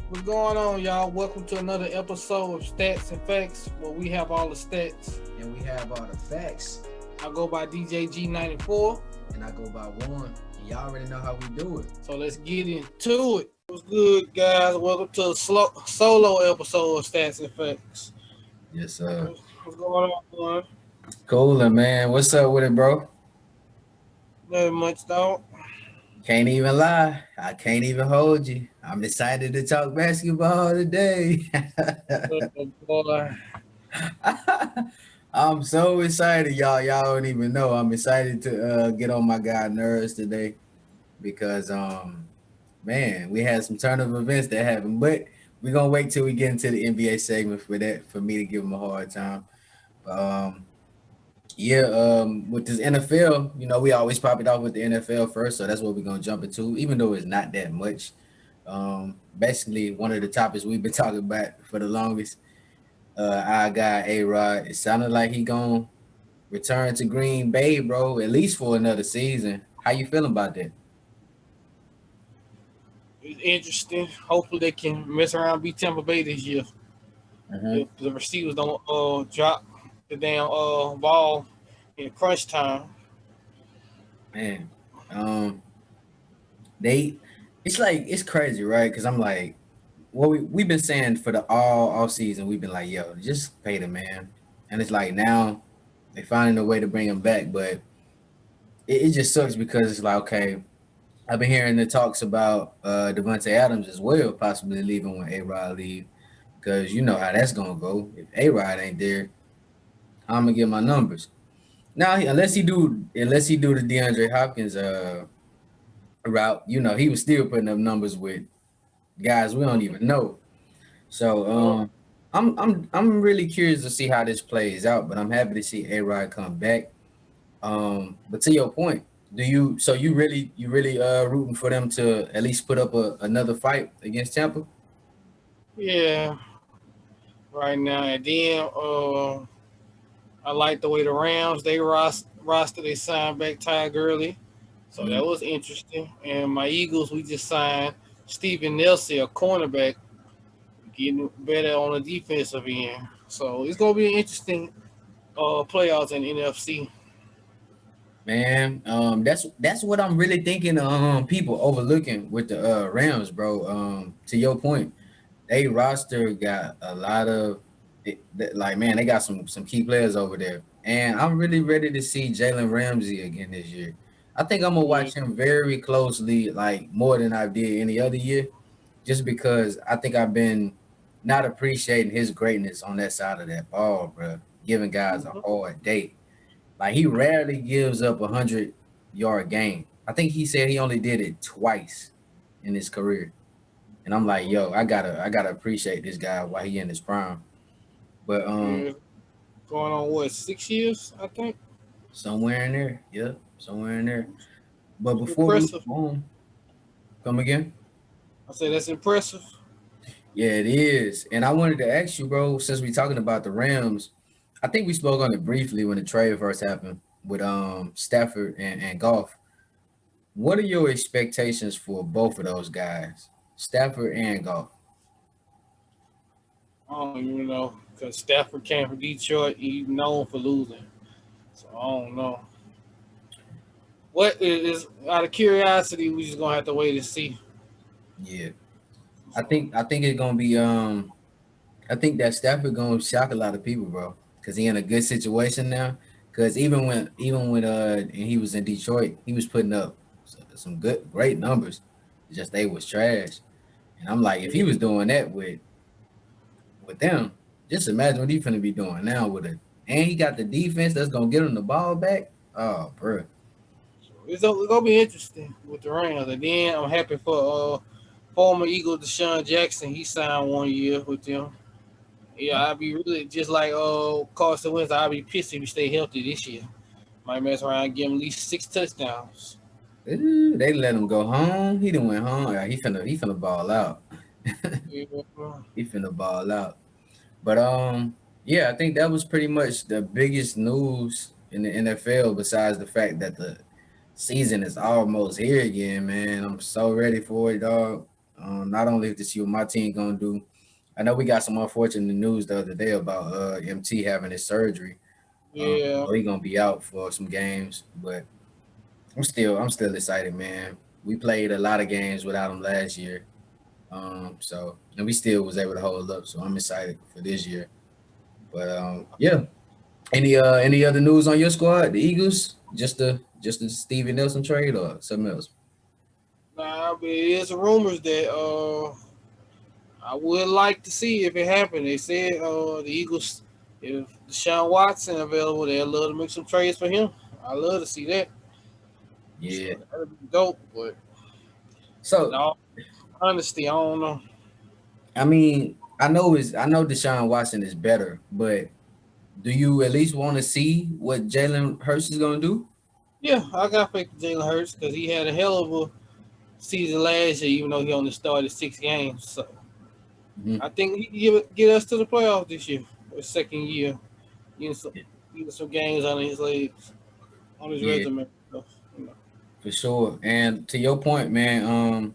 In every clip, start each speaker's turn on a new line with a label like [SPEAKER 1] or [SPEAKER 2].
[SPEAKER 1] What's going on, y'all? Welcome to another episode of Stats and Facts, where we have all the stats.
[SPEAKER 2] And we have all the facts.
[SPEAKER 1] I go by DJG94.
[SPEAKER 2] And I go by one. And y'all already know how we do it.
[SPEAKER 1] So let's get into it. What's good, guys? Welcome to a solo episode of Stats and Facts.
[SPEAKER 2] Yes, sir.
[SPEAKER 1] What's going on, man?
[SPEAKER 2] Cooler, man. What's up with it, bro?
[SPEAKER 1] Not much, dog.
[SPEAKER 2] Can't even lie. I can't even hold you. I'm excited to talk basketball today.
[SPEAKER 1] Boy.
[SPEAKER 2] I'm so excited, y'all. Y'all don't even know. I'm excited to get on my guy nerves today because man, we had some turn of events that happened, but we're gonna wait till we get into the NBA segment for that for me to give him a hard time. Um, yeah, with this NFL, we always pop it off with the NFL first, so that's what we're gonna jump into, even though it's not that much. Basically, one of the topics we've been talking about for the longest. Our guy A Rod, it sounded like he gonna return to Green Bay, bro, at least for another season. How you feeling about that?
[SPEAKER 1] It's interesting. Hopefully, they can mess around and beat Tampa Bay this year.
[SPEAKER 2] Mm-hmm.
[SPEAKER 1] If the receivers don't drop the damn ball in crunch time.
[SPEAKER 2] Man, um, they, it's like it's crazy, right? Because I'm like, what we've been saying for the all season, we've been like, yo, just pay the man, and it's like now they finding a way to bring him back, but it just sucks because it's like, okay, I've been hearing the talks about Devontae Adams as well, possibly leaving when A Rod leave, because you know how that's gonna go. If A Rod ain't there, I'm gonna get my numbers. Now, unless he do the DeAndre Hopkins route, he was still putting up numbers with guys we don't even know. So I'm really curious to see how this plays out, but I'm happy to see A Rod come back. But to your point, you really rooting for them to at least put up another fight against Tampa?
[SPEAKER 1] Yeah, right now. And then I like the way the Rams they roster they signed back Ty Gurley, so that
[SPEAKER 2] Mm.
[SPEAKER 1] was interesting. And my Eagles we just signed Steven Nelson, a cornerback, getting better on the defensive end. So it's gonna be an interesting playoffs in NFC.
[SPEAKER 2] Man, that's what I'm really thinking. People overlooking with the Rams, bro. To your point, they roster got a lot of like man, they got some key players over there, and I'm really ready to see Jalen Ramsey again this year. I think I'm gonna
[SPEAKER 1] Yeah.
[SPEAKER 2] watch him very closely, like more than I did any other year, just because I think I've been not appreciating his greatness on that side of that ball, bro. Giving guys a
[SPEAKER 1] Mhm.
[SPEAKER 2] hard day. Like he rarely gives up 100-yard game. I think he said he only did it twice in his career. And I'm like, yo, I gotta appreciate this guy while he in his prime. But
[SPEAKER 1] Yeah. Going on what 6 years I think.
[SPEAKER 2] somewhere in there, yep, somewhere in there. But before we
[SPEAKER 1] Impressive.
[SPEAKER 2] move on, come again.
[SPEAKER 1] I say that's impressive.
[SPEAKER 2] Yeah, it is. And I wanted to ask you, bro, since we talking about the Rams, I think we spoke on it briefly when the trade first happened with Stafford and Goff. What are your expectations for both of those guys, Stafford and Goff?
[SPEAKER 1] I don't even know because Stafford came from Detroit. He's known for losing, so I don't know. What is out of curiosity? We just gonna have to wait and see.
[SPEAKER 2] Yeah, I
[SPEAKER 1] So,
[SPEAKER 2] think I think it's gonna be I think that Stafford gonna shock a lot of people, bro, because he in a good situation now. Because even when and he was in Detroit, he was putting up some good great numbers. Just they was trash, and I'm like, if he
[SPEAKER 1] yeah.
[SPEAKER 2] was doing that with them, just imagine what he finna be doing now with it. And he got the defense that's gonna get him the ball back. Oh, bro.
[SPEAKER 1] It's gonna be interesting with the Rams. And then I'm happy for former Eagle Deshaun Jackson. He signed 1 year with them. Yeah, I'd be really just like Carson Wentz. I'd be pissed if he stay healthy this year. Might mess around and give him at least 6 touchdowns.
[SPEAKER 2] Ooh, they let him go home. He done went home. Yeah, he finna ball out.
[SPEAKER 1] Yeah.
[SPEAKER 2] He finna ball out. But yeah, I think that was pretty much the biggest news in the NFL. Besides the fact that the season is almost here again, man. I'm so ready for it, dog. not only to see what my team gonna do. I know we got some unfortunate news the other day about MT having his surgery.
[SPEAKER 1] Yeah.
[SPEAKER 2] So he gonna be out for some games, but I'm still excited, man. We played a lot of games without him last year. So and we still was able to hold up. So I'm excited for this year. But yeah. Any other news on your squad? The Eagles? Just the Stevie Nelson trade or something else?
[SPEAKER 1] Nah, but there's rumors that I would like to see if it happened. They said the Eagles, if Deshaun Watson available, they'd love to make some trades for him. I love to see that.
[SPEAKER 2] Yeah.
[SPEAKER 1] So that'd be dope. But in
[SPEAKER 2] So
[SPEAKER 1] all honesty, I don't know.
[SPEAKER 2] I mean, I know Deshaun Watson is better, but do you at least want to see what Jalen Hurts is gonna do?
[SPEAKER 1] Yeah, I got faith in Jalen Hurts because he had a hell of a season last year, even though he only started 6 games. So
[SPEAKER 2] Mhm.
[SPEAKER 1] I think he can get us to the playoffs this year, or second year. Getting some, getting some games on his legs, on his
[SPEAKER 2] Yeah,
[SPEAKER 1] resume. So, you know.
[SPEAKER 2] for sure. And to your point, man,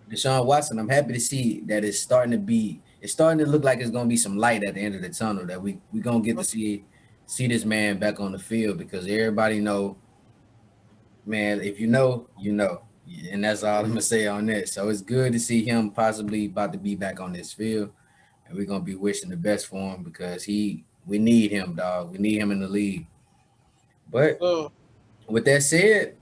[SPEAKER 2] Deshaun Watson, I'm happy to see that it's starting to look like it's gonna be some light at the end of the tunnel that we gonna get to see this man back on the field because everybody know, man, if you know, you know. And that's all I'm gonna say on that. So it's good to see him possibly about to be back on this field. And we're gonna be wishing the best for him because we need him, dog. We need him in the league. But
[SPEAKER 1] So,
[SPEAKER 2] with that said,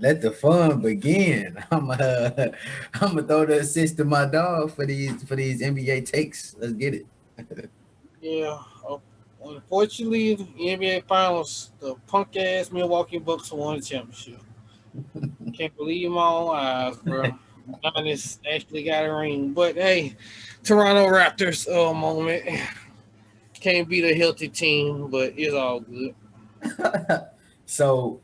[SPEAKER 2] let the fun begin. I'm gonna throw the assist to my dog for these NBA takes. Let's get it.
[SPEAKER 1] yeah. Unfortunately, the NBA Finals, the punk ass Milwaukee Bucks won the championship. Can't believe my own eyes, bro. Giannis actually got a ring, but hey, Toronto Raptors moment. Can't beat a healthy team, but it's all good.
[SPEAKER 2] So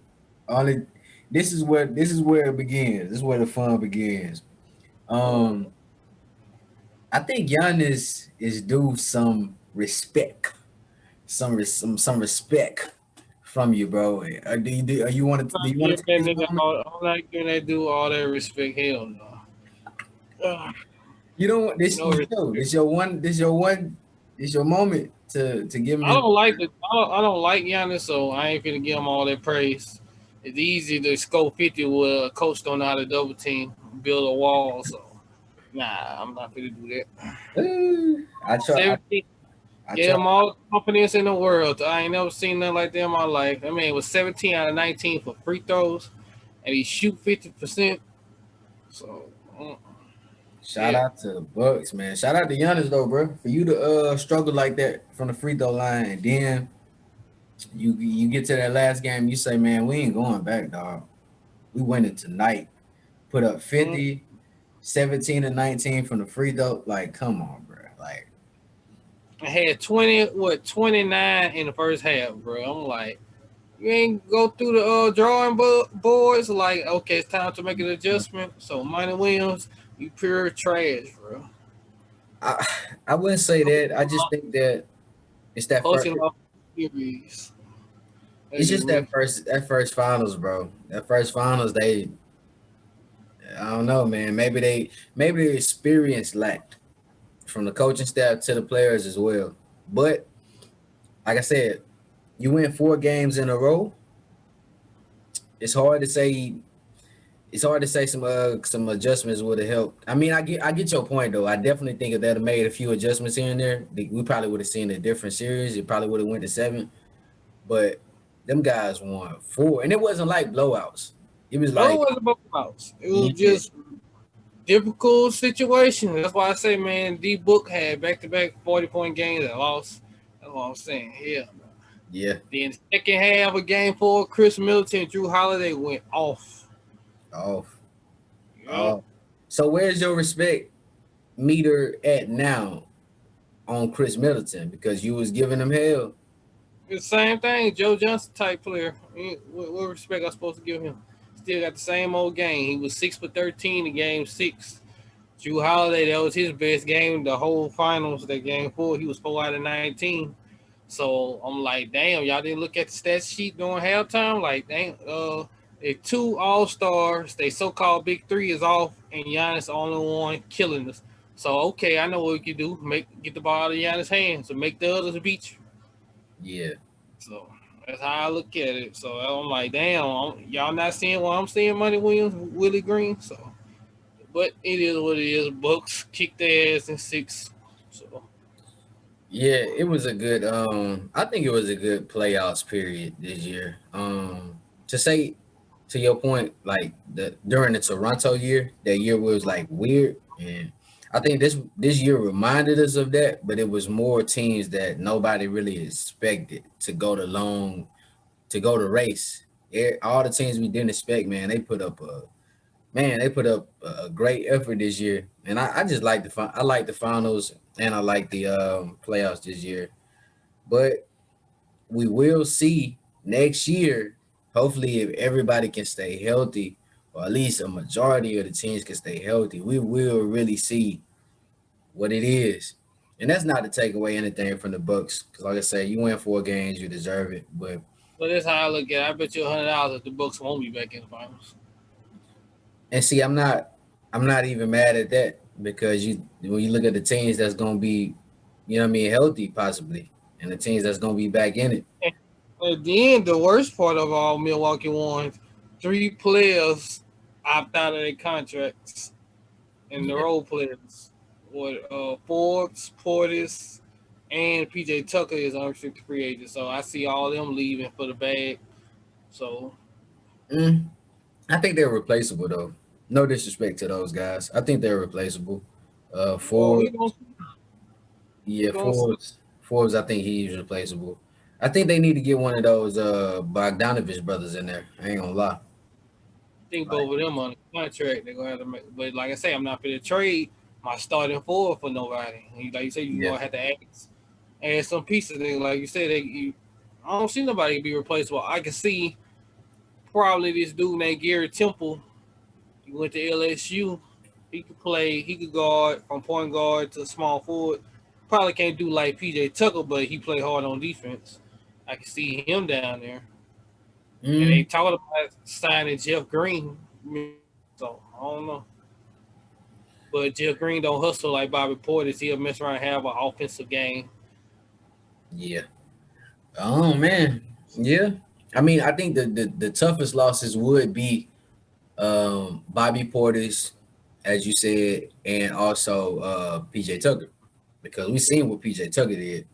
[SPEAKER 2] only this is where it begins. This is where the fun begins.
[SPEAKER 1] Oh,
[SPEAKER 2] Um, I think Giannis is due some respect, some respect from you, bro. Are you want to
[SPEAKER 1] I'm
[SPEAKER 2] do
[SPEAKER 1] not
[SPEAKER 2] you want
[SPEAKER 1] giving
[SPEAKER 2] to take
[SPEAKER 1] that
[SPEAKER 2] this
[SPEAKER 1] nigga
[SPEAKER 2] moment?
[SPEAKER 1] all, I'm not giving that dude all that respect. Hell no.
[SPEAKER 2] You don't want this.
[SPEAKER 1] No
[SPEAKER 2] You know,
[SPEAKER 1] respect.
[SPEAKER 2] this your moment to give him
[SPEAKER 1] I
[SPEAKER 2] his.
[SPEAKER 1] don't like the. I don't like Giannis, so I ain't finna give him all that praise. It's easy to score 50 with a coach don't know how to double team, build a wall. So nah, I'm not finna do that.
[SPEAKER 2] I try.
[SPEAKER 1] 17,
[SPEAKER 2] I
[SPEAKER 1] get
[SPEAKER 2] try.
[SPEAKER 1] him all the confidence in the world. I ain't never seen nothing like that in my life. I mean, it was 17 out of 19 for free throws, and he shoot 50%. So
[SPEAKER 2] Shout
[SPEAKER 1] yeah,
[SPEAKER 2] out to the Bucks, man. Shout out to Giannis though, bro. For you to struggle like that from the free throw line, and then you get to that last game, you say, man, we ain't going back, dog. We winning tonight. Put up
[SPEAKER 1] mm,
[SPEAKER 2] 50, 17 and 19 from the free throw. Like, come on, bro. Like,
[SPEAKER 1] I had 29 in the first half, bro. I'm like. You ain't go through the drawing boards like, okay, it's time to make an adjustment. So Money Williams, you pure trash, bro.
[SPEAKER 2] I I wouldn't say that. I just think that it's that first.
[SPEAKER 1] Coaching off series. That's
[SPEAKER 2] It's
[SPEAKER 1] just
[SPEAKER 2] just
[SPEAKER 1] me.
[SPEAKER 2] that first finals, bro. That first finals, I don't know, man. Maybe the experience lacked from the coaching staff to the players as well. But like I said, you win 4 games in a row. It's hard to say. It's hard to say some adjustments would have helped. I mean, I get your point though. I definitely think if they'd have made a few adjustments here and there, we probably would have seen a different series. It probably would have went to 7. But them guys won 4, and it wasn't like blowouts. It was
[SPEAKER 1] No, it
[SPEAKER 2] like,
[SPEAKER 1] wasn't both outs. It was
[SPEAKER 2] yeah,
[SPEAKER 1] just difficult situation. That's why I say, man, D Book had back to back 40-point games and lost. That's what I'm saying. Yeah.
[SPEAKER 2] yeah,
[SPEAKER 1] Then second half of game 4, Chris Middleton, Drew Holiday went off.
[SPEAKER 2] off.
[SPEAKER 1] Yep.
[SPEAKER 2] Oh, so where's your respect meter at now on Chris Middleton? Because you was giving him hell.
[SPEAKER 1] It's the same thing, Joe Johnson type player. What respect I supposed to give him? Still got the same old game. He was 6 for 13 in game 6. Drew Holiday, that was his best game the whole finals. That game 4, he was 4 out of 19. So I'm like, damn, y'all didn't look at the stat sheet during halftime. Like, damn, They two all stars. They so called big three is off, and Giannis the only one killing us. So okay, I know what we can do. Get the ball out of Giannis' hands and make the others beat you.
[SPEAKER 2] Yeah.
[SPEAKER 1] So that's how I look at it. So I'm like, damn, y'all not seeing what I'm seeing, Money Williams, Willie Green. So, but it is what it is. Bucks kicked their ass in 6. So
[SPEAKER 2] Yeah, it was a good I think it was a good playoffs period this year. To say to your point, like the during the Toronto year, that year was like weird, and I think this year reminded us of that, but it was more teams that nobody really expected to go to race. All the teams we didn't expect, man, they put up a great effort this year, and I just like I like the finals, and I like the playoffs this year. But we will see next year. Hopefully, if everybody can stay healthy, or at least a majority of the teams can stay healthy, we will really see what it is. And that's not to take away anything from the Bucks, because like I said, you win 4 games, you deserve it.
[SPEAKER 1] that's how I look at it. I bet you $100 that the Bucks won't be back in the finals.
[SPEAKER 2] And see, I'm not even mad at that because you when you look at the teams that's gonna be, you know what I mean, healthy possibly, and the teams that's gonna be back in it.
[SPEAKER 1] At the end, the worst part of all, Milwaukee won 3 players opt out of their contracts, and the
[SPEAKER 2] Yeah.
[SPEAKER 1] role players. What Forbes, Portis, and PJ Tucker is unrestricted free agent. So I see all them leaving for the bag. So
[SPEAKER 2] Mm, I think they're replaceable though. No disrespect to those guys. I think they're replaceable.
[SPEAKER 1] well, we
[SPEAKER 2] Forbes,
[SPEAKER 1] gonna we
[SPEAKER 2] yeah,
[SPEAKER 1] gonna see.
[SPEAKER 2] Forbes. I think he's replaceable. I think they need to get one of those Bogdanovich brothers in there. I ain't gonna lie.
[SPEAKER 1] Think
[SPEAKER 2] Like,
[SPEAKER 1] both of them on the contract. They're gonna have to make. But like I say, I'm not going to trade my starting forward for nobody. Like you said, you
[SPEAKER 2] yeah.
[SPEAKER 1] gonna have to add some pieces. And like you said, I don't see nobody be replaceable. I can see probably this dude named Gary Temple. He went to LSU. He could play. He could guard from point guard to small forward. Probably can't do like PJ Tucker, but he play hard on defense. I can see him down there. And they
[SPEAKER 2] Mm,
[SPEAKER 1] talked about signing Jeff Green. So I don't know. But Jeff Green don't hustle like Bobby Portis. He'll mess around and have an offensive game.
[SPEAKER 2] yeah. Oh man. Yeah. I mean, I think the toughest losses would be Bobby Portis, as you said, and also PJ Tucker. Because we seen what PJ Tucker did.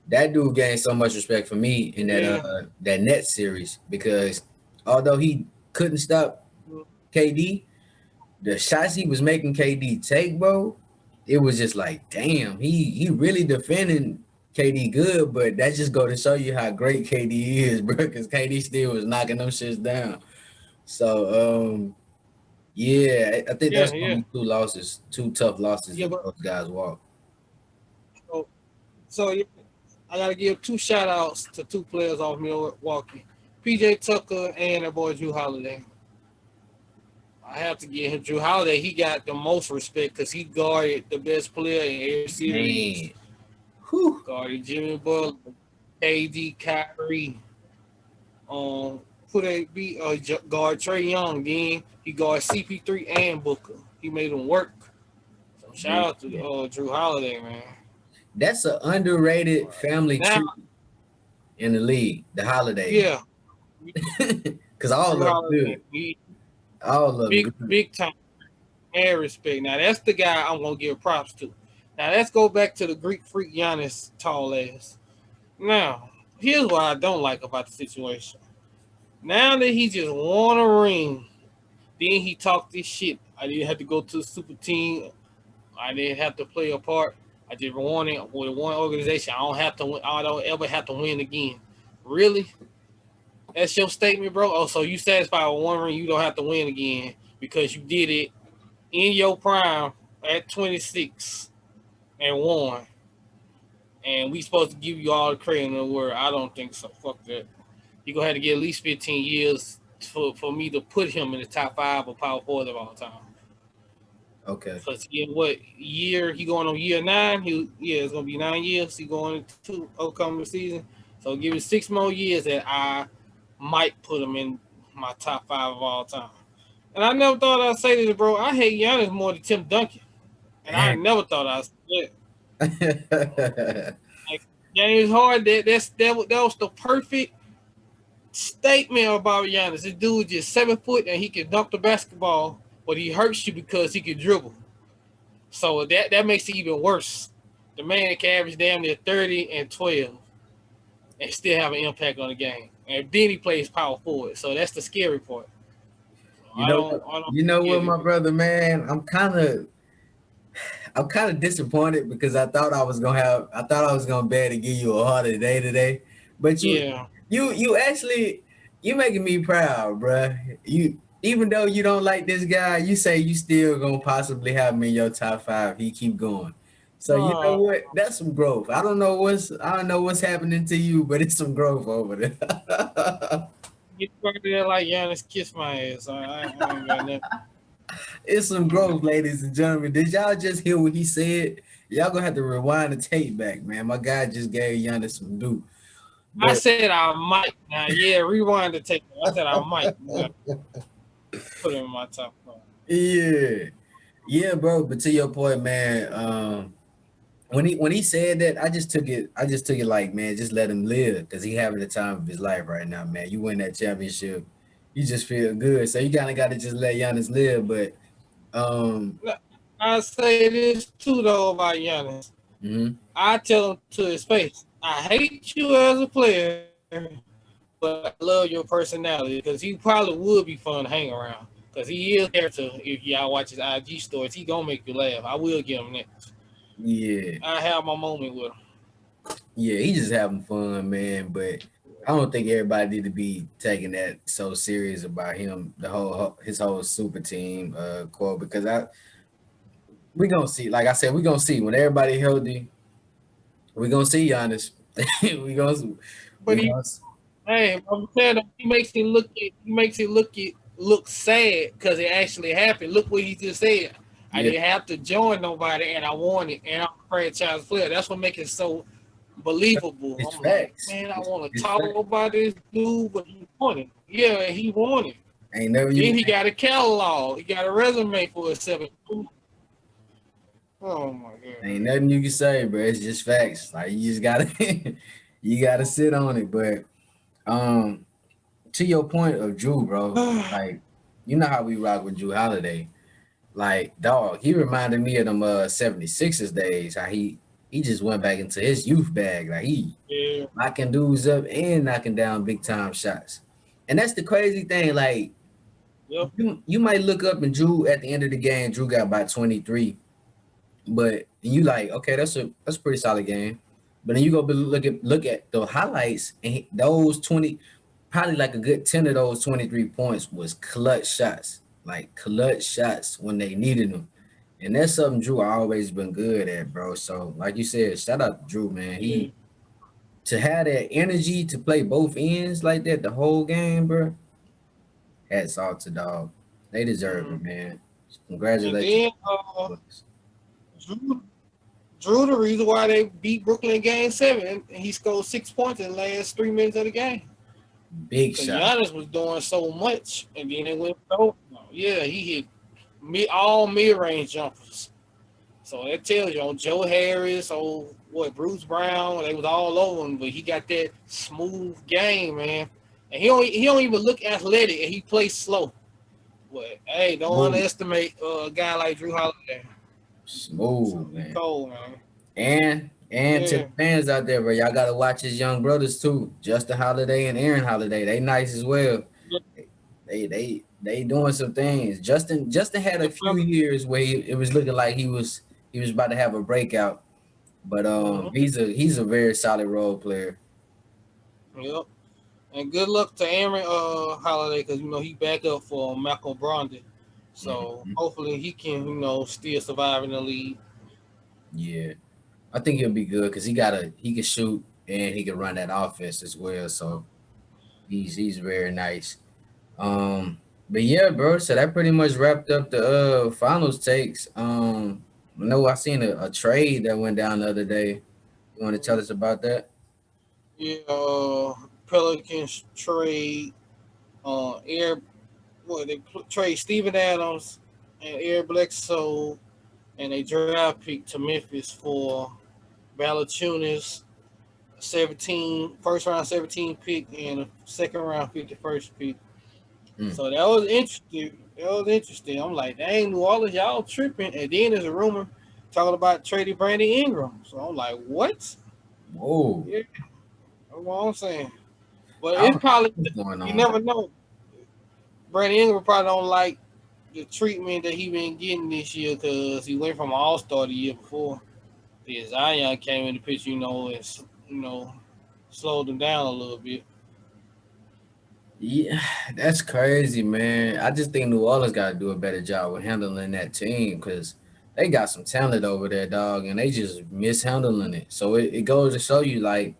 [SPEAKER 2] That dude gained so much respect for me in
[SPEAKER 1] Yeah.
[SPEAKER 2] that Nets series because although he couldn't stop KD, the shots he was making KD take, bro, it was just like, damn, he really defending KD good, but that just go to show you how great KD is, bro, because KD still was knocking them shits down. So yeah, I think
[SPEAKER 1] Yeah,
[SPEAKER 2] that's gonna
[SPEAKER 1] yeah.
[SPEAKER 2] be two tough losses
[SPEAKER 1] Yeah,
[SPEAKER 2] if
[SPEAKER 1] but
[SPEAKER 2] those guys walk.
[SPEAKER 1] so, yeah, I gotta give 2 shout outs to 2 players off Milwaukee. PJ Tucker and that boy Drew Holiday. I have to give him Drew Holiday. He got the most respect because he guarded the best player in every series.
[SPEAKER 2] Man, whew.
[SPEAKER 1] Guarded Jimmy Butler, KD, Kyrie. Who they beat? Guard Trey Young. Then he guard CP3 and Booker. He made them work. So shout out to Drew Holiday, man.
[SPEAKER 2] That's an underrated family
[SPEAKER 1] Now,
[SPEAKER 2] tree in the league, the holiday.
[SPEAKER 1] yeah,
[SPEAKER 2] Because all
[SPEAKER 1] Drew
[SPEAKER 2] of them
[SPEAKER 1] Holiday,
[SPEAKER 2] good.
[SPEAKER 1] he
[SPEAKER 2] All of them good.
[SPEAKER 1] big time and respect. Now that's the guy I'm gonna give props to. Now let's go back to the Greek freak Giannis tall ass. Now here's what I don't like about the situation. Now that he just won a ring, then he talked this shit. I didn't have to go to the super team. I didn't have to play a part. I just won it with one organization. I don't have to win. I don't ever have to win again. Really? That's your statement, bro? Oh, so you satisfied with one ring? You don't have to win again because you did it in your prime at 26 and won. And we supposed to give you all the credit in the world. I don't think so. Fuck that. You gonna have to get at least 15 years for me to put him in the top 5 of power forwards of all time.
[SPEAKER 2] Okay.
[SPEAKER 1] Because what year he going on year 9? It's gonna be 9 years. He going into upcoming season. So give it 6 more years that I might put him in my top five of all time. And I never thought I'd say this, bro. I hate Giannis more than Tim Duncan, and I
[SPEAKER 2] Damn.
[SPEAKER 1] never thought I'd say that. Like James Harden, that was the perfect statement about Giannis. This dude just 7 foot and he can dunk the basketball, but he hurts you because he can dribble. So that makes it even worse. The man can average damn near 30 and 12 and still have an impact on the game. And then he plays power forward. So that's the scary part. So
[SPEAKER 2] You know what?
[SPEAKER 1] I don't
[SPEAKER 2] You know
[SPEAKER 1] get
[SPEAKER 2] what,
[SPEAKER 1] it.
[SPEAKER 2] my brother, man. I'm kind of disappointed because I thought I was gonna be able to give you a harder day today, but
[SPEAKER 1] Yeah.
[SPEAKER 2] you actually you making me proud, bruh. You even though you don't like this guy, you say you still gonna possibly have him in your top five. He keep going, so you know
[SPEAKER 1] Uh,
[SPEAKER 2] what? That's some growth. I don't know what's happening to you, but it's some growth over there.
[SPEAKER 1] get right there like Giannis kiss my ass. I ain't got nothing.
[SPEAKER 2] It's some growth, ladies and gentlemen. Did y'all just hear what he said? Y'all gonna have to rewind the tape back, man. My guy just gave Giannis some due.
[SPEAKER 1] I
[SPEAKER 2] But
[SPEAKER 1] said I might. Now, yeah, rewind the tape. I said I might. Put him in my top five.
[SPEAKER 2] yeah, yeah, bro. But to your point, man, when he said that, I just took it like, man, just let him live because he having the time of his life right now, man. You win that championship, you just feel good. So you kind of got to just let Giannis live. But um,
[SPEAKER 1] I say this too though about Giannis.
[SPEAKER 2] mhm.
[SPEAKER 1] I tell him to his face, I hate you as a player, but I love your personality because he probably would be fun to hang around. Because he is there to, if y'all watch his IG stories, he gonna make you laugh. I will give him that.
[SPEAKER 2] Yeah,
[SPEAKER 1] I have my moment with him.
[SPEAKER 2] yeah, he just having fun, man. But I don't think everybody need to be taking that so serious about him, his whole super team quote, because we gonna see. Like I said, we gonna see when everybody healthy. We gonna see Giannis. we gonna
[SPEAKER 1] But
[SPEAKER 2] we
[SPEAKER 1] he,
[SPEAKER 2] gonna
[SPEAKER 1] hey, I'm saying he makes it look sad because it actually happened. Look what he just said. I
[SPEAKER 2] yeah.
[SPEAKER 1] didn't have to join nobody, and I won it, and I'm a franchise player. That's what makes it so believable.
[SPEAKER 2] It's
[SPEAKER 1] I'm like,
[SPEAKER 2] facts.
[SPEAKER 1] man, I want to
[SPEAKER 2] It's
[SPEAKER 1] talk
[SPEAKER 2] facts.
[SPEAKER 1] about this dude, but he won it. Yeah, he won it.
[SPEAKER 2] Ain't never
[SPEAKER 1] Then
[SPEAKER 2] you.
[SPEAKER 1] he got a catalog. He got a resume for himself. Oh my
[SPEAKER 2] Ain't
[SPEAKER 1] god.
[SPEAKER 2] nothing you can say, bro. It's just facts. Like you just gotta you gotta sit on it. But um to your point of Drew, bro, like you know how we rock with Drew Holiday. Like, dog, he reminded me of them 76ers days, how he just went back into his youth bag. Like he
[SPEAKER 1] Yeah.
[SPEAKER 2] knocking dudes up and knocking down big time shots. And that's the crazy thing. Like
[SPEAKER 1] Yep.
[SPEAKER 2] you might look up and Drew at the end of the game, Drew got about 23. But you like, okay, that's a pretty solid game. But then you go look at the highlights, and those 20, probably like a good 10 of those 23 points was clutch shots, like clutch shots when they needed them. And that's something Drew always been good at, bro. So like you said, shout out to Drew, man.
[SPEAKER 1] Yeah.
[SPEAKER 2] He to have that energy to play both ends like that the whole game, bro. Hats off to dog. They deserve
[SPEAKER 1] Mm.
[SPEAKER 2] it, man.
[SPEAKER 1] And
[SPEAKER 2] Congratulations.
[SPEAKER 1] then Drew, Drew, the reason why they beat Brooklyn in Game 7, and he scored 6 points in the last 3 minutes of the game.
[SPEAKER 2] Big
[SPEAKER 1] Because
[SPEAKER 2] shot.
[SPEAKER 1] Giannis was doing so much, and then it went so. Yeah, he hit all mid-range jumpers. So that tells you on Joe Harris, Bruce Brown, they was all over him, but he got that smooth game, man. And he don't even look athletic, and he plays slow. But hey, don't
[SPEAKER 2] Smooth.
[SPEAKER 1] underestimate a guy like Drew Holiday. So
[SPEAKER 2] Smooth,
[SPEAKER 1] he
[SPEAKER 2] man.
[SPEAKER 1] cold, man.
[SPEAKER 2] And to the
[SPEAKER 1] Yeah.
[SPEAKER 2] fans out there, bro, y'all gotta watch his young brothers too. Justin Holiday and Aaron Holiday. They nice as well. They doing some things. Justin had a few years where it was looking like he was about to have a breakout. But
[SPEAKER 1] Mm-hmm.
[SPEAKER 2] he's a very solid role player.
[SPEAKER 1] Yep. And good luck to Aaron Holiday because he back up for Malcolm Brogdon. So
[SPEAKER 2] Mhm.
[SPEAKER 1] hopefully he can still survive in the league.
[SPEAKER 2] Yeah. I think he'll be good because he can shoot and he can run that offense as well. So he's very nice. But yeah, bro. So that pretty much wrapped up the finals takes. I know I seen a trade that went down the other day. You want to tell us about that?
[SPEAKER 1] Yeah, Pelicans trade Air they trade Steven Adams and Eric Bledsoe, and a draft pick to Memphis for Valanciunas, first round 17 pick and a second round 51st pick.
[SPEAKER 2] Mm.
[SPEAKER 1] So that was interesting. That was interesting. I'm like, dang, New Orleans, y'all tripping. And then there's a rumor talking about trading Brandon Ingram. So I'm like, what?
[SPEAKER 2] Whoa.
[SPEAKER 1] Yeah, that's what I'm saying. But
[SPEAKER 2] I
[SPEAKER 1] it's
[SPEAKER 2] don't know
[SPEAKER 1] probably
[SPEAKER 2] what's going
[SPEAKER 1] you
[SPEAKER 2] on.
[SPEAKER 1] never know. Brandon Ingram probably don't like the treatment that he been getting this year because he went from All Star the year before. Yeah, Zion came in the picture, and slowed him down a little bit.
[SPEAKER 2] Yeah, that's crazy, man. I just think New Orleans got to do a better job with handling that team because they got some talent over there, dog, and they just mishandling it. So it goes to show you, like,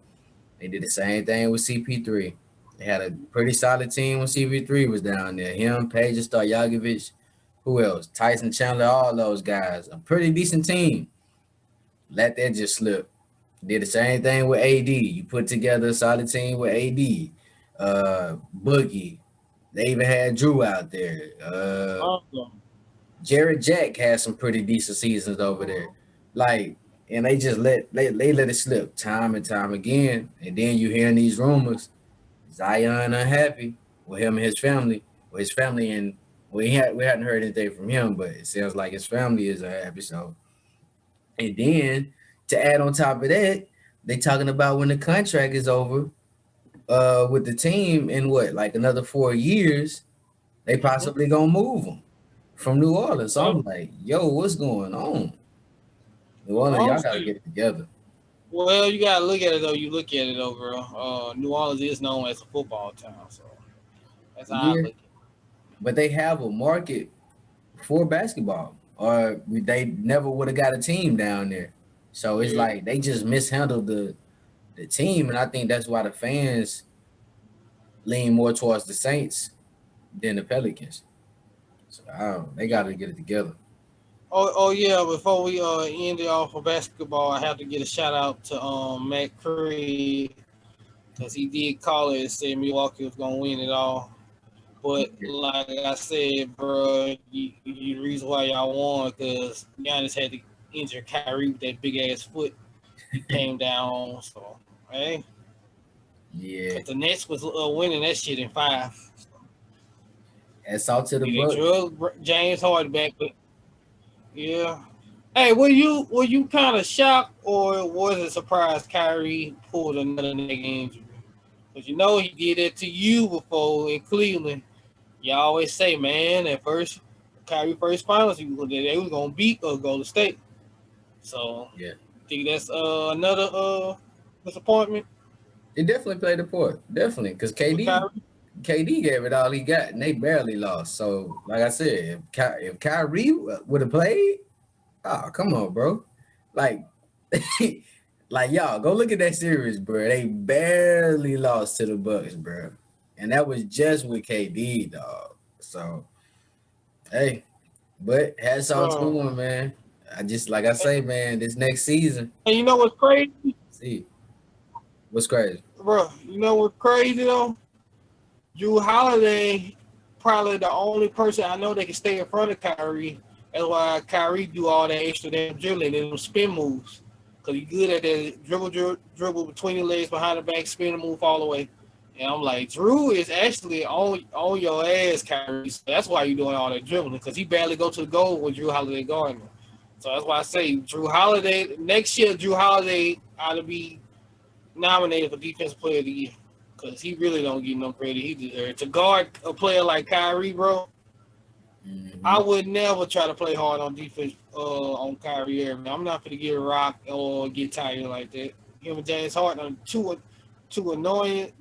[SPEAKER 2] they did the same thing with CP3. They had a pretty solid team when CP3 was down there. Him, Page, Stojakovic, who else? Tyson Chandler, all those guys. A pretty decent team. Let that just slip. Did the same thing with AD. You put together a solid team with AD. Boogie. They even had Drew out there.
[SPEAKER 1] Awesome.
[SPEAKER 2] Jared Jack had some pretty decent seasons over there. Like, and they just they let it slip time and time again. And then you hearing these rumors, Zion unhappy with him and his family. With his family, and we hadn't heard anything from him, but it sounds like his family is unhappy. So, and then to add on top of that, they talking about when the contract is over, with the team in what, like another 4 years, they
[SPEAKER 1] Mm-hmm.
[SPEAKER 2] possibly gonna move him from New Orleans. So
[SPEAKER 1] Yep.
[SPEAKER 2] I'm like, yo, what's going on? New
[SPEAKER 1] Well,
[SPEAKER 2] Orleans, y'all gotta
[SPEAKER 1] honestly,
[SPEAKER 2] get it together.
[SPEAKER 1] well, you gotta look at it though. You look at it over. New Orleans is known as a football town, so that's how I
[SPEAKER 2] Yeah,
[SPEAKER 1] look at it.
[SPEAKER 2] but they have a market for basketball, or they never would have got a team down there. So it's
[SPEAKER 1] Yeah.
[SPEAKER 2] like they just mishandled the team, and I think that's why the fans lean more towards the Saints than the Pelicans. So they got
[SPEAKER 1] Yeah.
[SPEAKER 2] to get it together.
[SPEAKER 1] Oh yeah. Before we end it off for basketball, I have to get a shout out to Matt Creed because he did call it and said Milwaukee was gonna win it all. But like I said, bro, you the reason why y'all won because Giannis had to injure Kyrie with that big ass foot he came down. So hey,
[SPEAKER 2] Yeah,
[SPEAKER 1] because the Nets was winning that shit in five.
[SPEAKER 2] that's all to the
[SPEAKER 1] Yeah, they
[SPEAKER 2] Bucks.
[SPEAKER 1] drug James Harden back, but yeah. Hey, were you kind of shocked or was it surprised Kyrie pulled another neck injury? Because he did it to you before in Cleveland. You always say, man, at first, Kyrie first finals, they was gonna beat or go to state. So,
[SPEAKER 2] Yeah,
[SPEAKER 1] think that's another disappointment
[SPEAKER 2] they definitely played the part. Definitely, because
[SPEAKER 1] with Kyrie.
[SPEAKER 2] KD gave it all he got, and they barely lost. So, like I said, if Kyrie would have played, oh come on, bro, like, like y'all go look at that series, bro. They barely lost to the Bucks, bro, and that was just with KD, dog. So, hey, but hats off to
[SPEAKER 1] Bro.
[SPEAKER 2] him, man. I just like I say, man, this next season,
[SPEAKER 1] And you know what's crazy,
[SPEAKER 2] see what's crazy.
[SPEAKER 1] bro? You know what's crazy though? Drew Holiday probably the only person I know that can stay in front of Kyrie. That's why Kyrie do all that extra damn dribbling and them spin moves. Cause he good at that dribble between the legs, behind the back, spin and move all the way. And I'm like, Drew is actually on your ass, Kyrie. So that's why you doing all that dribbling, because he barely go to the goal with Drew Holiday guarding him. So that's why I say Drew Holiday next year. Drew Holiday ought to be nominated for Defensive Player of the Year because he really don't get no credit he deserves. To guard a player like Kyrie, bro, I
[SPEAKER 2] Hmm.
[SPEAKER 1] would never try to play hard on defense on Kyrie Irving. I'm not gonna get rocked or get tired like that. Him and James Harden are two annoyingest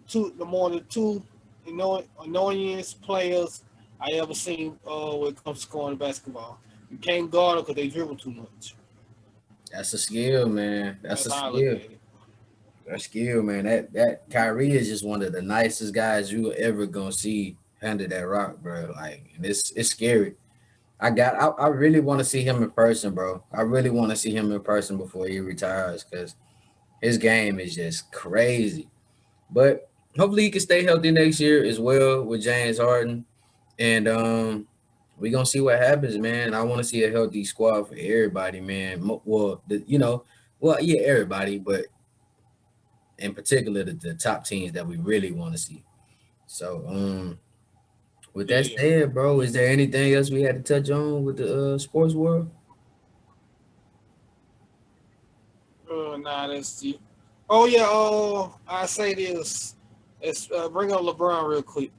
[SPEAKER 1] players I ever seen when it comes to scoring basketball. You can't guard them because they dribble too much.
[SPEAKER 2] That's a skill, man. That's
[SPEAKER 1] That's
[SPEAKER 2] a
[SPEAKER 1] how I look at
[SPEAKER 2] skill.
[SPEAKER 1] it.
[SPEAKER 2] That skill, man. That Kyrie is just one of the nicest guys you ever gonna see handle that rock, bro. Like, and it's scary. I really want to see him in person, bro. I really want to see him in person before he retires because his game is just crazy. But hopefully he can stay healthy next year as well with James Harden. And we gonna see what happens, man. I want to see a healthy squad for everybody, man. Well, well, yeah, everybody, but in particular the top teams that we really want to see. So, with that
[SPEAKER 1] Yeah.
[SPEAKER 2] said, bro, is there anything else we had to touch on with the sports world?
[SPEAKER 1] Nah, that's it. Oh yeah. I say this. Let's bring up LeBron real quick.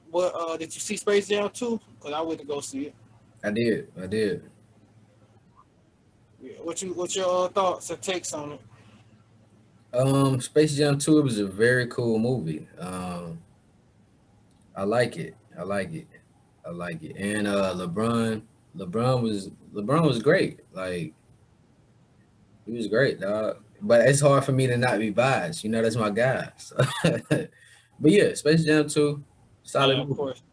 [SPEAKER 1] What did you see Space Jam 2? Cause I went to go see it.
[SPEAKER 2] I did.
[SPEAKER 1] Yeah. What's your thoughts and takes on it?
[SPEAKER 2] Space Jam 2 was a very cool movie. I like it. I like it. I like it. And LeBron was great. Like he was great, dog. But it's hard for me to not be biased. You know, that's my guy. So. But yeah, Space Jam 2, solid
[SPEAKER 1] Yeah, of
[SPEAKER 2] movie,
[SPEAKER 1] course.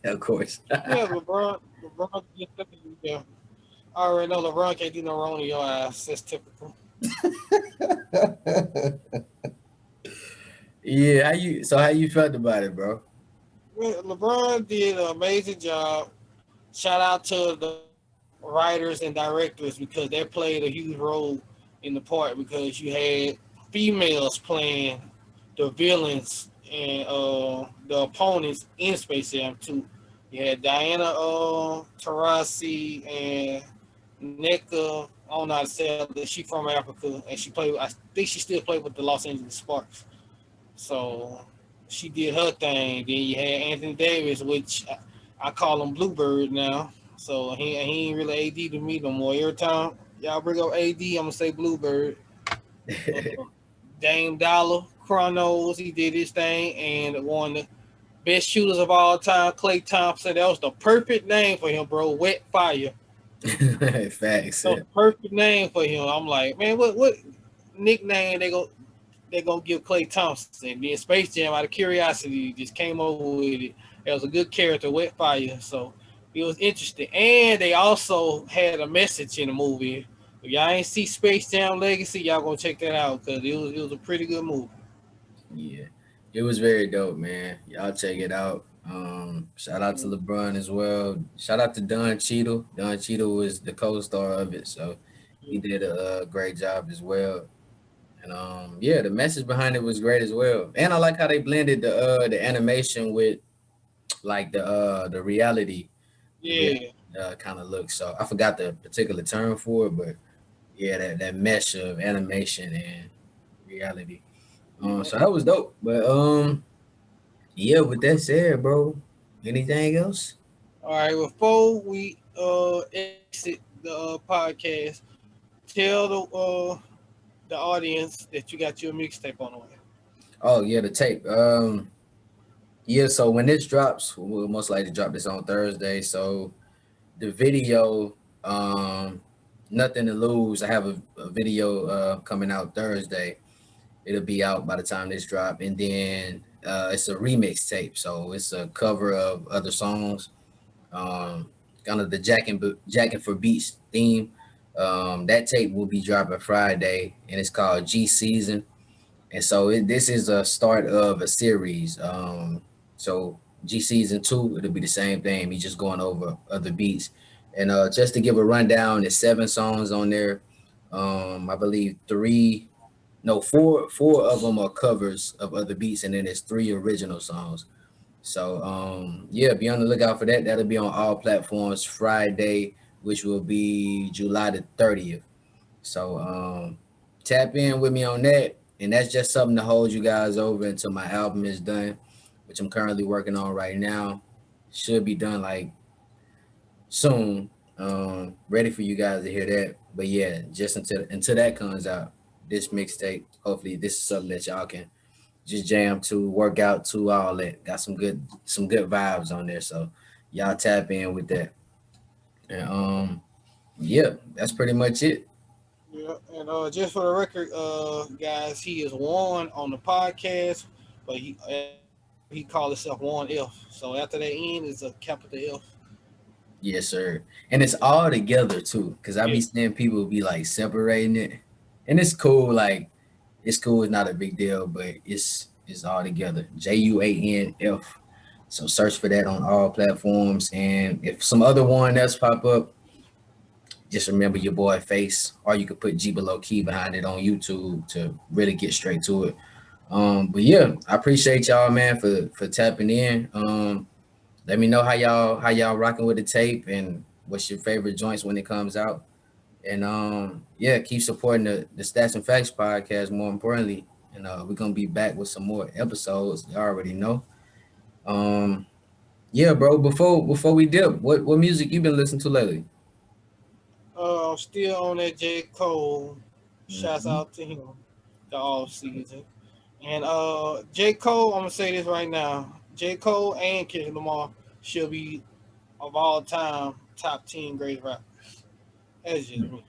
[SPEAKER 2] of course.
[SPEAKER 1] Yeah, LeBron. Yeah, I already know LeBron can't do no wrong to your ass. That's typical.
[SPEAKER 2] Yeah, how you felt about it, bro?
[SPEAKER 1] Well, LeBron did an amazing job. Shout out to the writers and directors because they played a huge role in the part because you had females playing the villains and the opponents in Space Jam 2. You had Diana Taurasi and NECA. I don't know how to say it. She from Africa and she played. I think she still played with the Los Angeles Sparks. So she did her thing. Then you had Anthony Davis, which I call him Bluebird now. So he ain't really AD to me no more. Every time y'all bring up AD, I'm gonna say Bluebird. Uh, Dame Dollar, Chronos, he did his thing, and one of the best shooters of all time, Klay Thompson. That was the perfect name for him, bro. Wet Fire.
[SPEAKER 2] Facts.
[SPEAKER 1] The perfect name for him. I'm like, man, what nickname they gonna give Klay Thompson? And then Space Jam, out of curiosity, just came over with it. It was a good character, Wet Fire. So it was interesting, and they also had a message in the movie. If y'all ain't see Space Jam Legacy, y'all gonna check that out because it was a pretty good movie.
[SPEAKER 2] Yeah, it was very dope, man. Y'all check it out. Shout out to LeBron as well. Shout out to Don Cheadle. Don Cheadle was the co-star of it, so he did a great job as well. And yeah, the message behind it was great as well. And I like how they blended the animation with like the reality, the
[SPEAKER 1] Yeah,
[SPEAKER 2] kind of look. So I forgot the particular term for it, but yeah, that mesh of animation and reality.
[SPEAKER 1] yeah.
[SPEAKER 2] So that was dope. But yeah, with that said, bro, anything else?
[SPEAKER 1] All right, before we exit the podcast, tell the audience that you got your mixtape on the way.
[SPEAKER 2] Oh yeah, the tape. Yeah, so when this drops, we'll most likely drop this on Thursday. So the video, Nothing to Lose. I have a video coming out Thursday. It'll be out by the time this drop, and then it's a remix tape. So it's a cover of other songs, um, kind of the Jacking for Beats theme. That tape will be dropping Friday, and it's called G Season. And so this is a start of a series. So G Season 2, it'll be the same thing. Me just going over other beats. And just to give a rundown, there's 7 songs on there. I believe four of them are covers of other beats, and then there's 3 original songs. So yeah, be on the lookout for that. That'll be on all platforms Friday, which will be July the 30th. So tap in with me on that. And that's just something to hold you guys over until my album is done, which I'm currently working on right now. Should be done like soon. Ready for you guys to hear that. But yeah, just until that comes out, this mixtape, hopefully this is something that y'all can just jam to, work out to, all that. Got some good vibes on there. So y'all tap in with that. And yeah, that's pretty much it.
[SPEAKER 1] Yeah, and just for the record, guys, he is one on the podcast, but he called himself one F. So after that N is a capital F.
[SPEAKER 2] Yes, sir. And it's all together too. Cause I
[SPEAKER 1] Yeah,
[SPEAKER 2] be seeing people be like separating it. And it's cool, like it's cool, it's not a big deal, but It's all together. JUANF. So search for that on all platforms. And if some other one else pop up, just remember your boy face, or you could put G Below Key behind it on YouTube to really get straight to it. But yeah, I appreciate y'all, man, for tapping in. Let me know how y'all rocking with the tape and what's your favorite joints when it comes out. And yeah, keep supporting the Stats and Facts podcast. More importantly, and we're gonna be back with some more episodes. You already know. Um, yeah, bro. Before we dip, what music you been listening to lately?
[SPEAKER 1] I'm still on that J. Cole. Shouts
[SPEAKER 2] Mhm.
[SPEAKER 1] out to him the off season. And J. Cole, I'm gonna say this right now. J. Cole and Kendrick Lamar should be of all time top 10 great rappers. That's just me.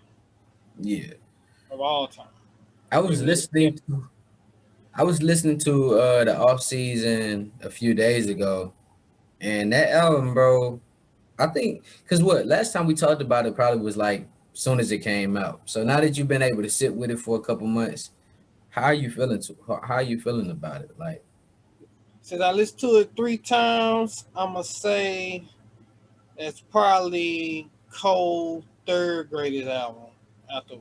[SPEAKER 2] Yeah,
[SPEAKER 1] Of all time.
[SPEAKER 2] I was
[SPEAKER 1] Even
[SPEAKER 2] listening. I was listening to the off season a few days ago, and that album, bro. I think because what last time we talked about it probably was like soon as it came out. So now that you've been able to sit with it for a couple months, how are you feeling? How are you feeling about it? Like,
[SPEAKER 1] since I listened to it 3 times, I'ma say it's probably Cole third greatest album after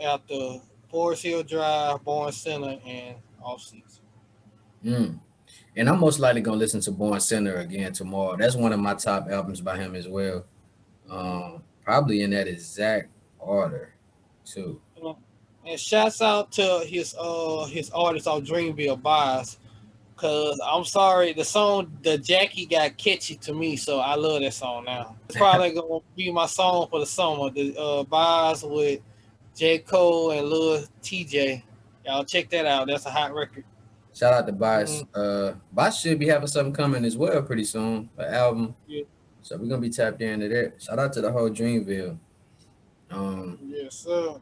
[SPEAKER 1] after Forest Hill Drive, Born Center, and Off Season.
[SPEAKER 2] mm. And I'm most likely gonna listen to Born Center again tomorrow. That's one of my top albums by him as well. Probably in that exact order, too.
[SPEAKER 1] You know? And shouts out to his artist on Dreamville Bias. Cause I'm sorry, the song the Jackie got catchy to me, so I love that song now. It's probably gonna be my song for the summer. The Bias with J. Cole and Lil TJ. Y'all check that out. That's a hot record.
[SPEAKER 2] Shout out to Boss.
[SPEAKER 1] Mm,
[SPEAKER 2] Boss should be having something coming as well pretty soon, an album.
[SPEAKER 1] yeah,
[SPEAKER 2] So we're gonna be tapped into that. Shout out to the whole Dreamville. Um,
[SPEAKER 1] yes, sir.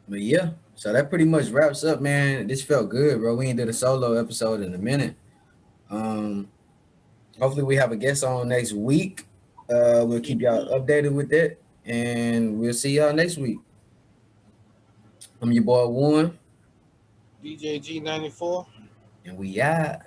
[SPEAKER 2] but yeah, so that pretty much wraps up, man. This felt good, bro. We ain't did a solo episode in a minute. Um, hopefully we have a guest on next week. We'll keep y'all updated with that, and we'll see y'all next week. I'm your boy Warren,
[SPEAKER 1] DJG 94.
[SPEAKER 2] and we out.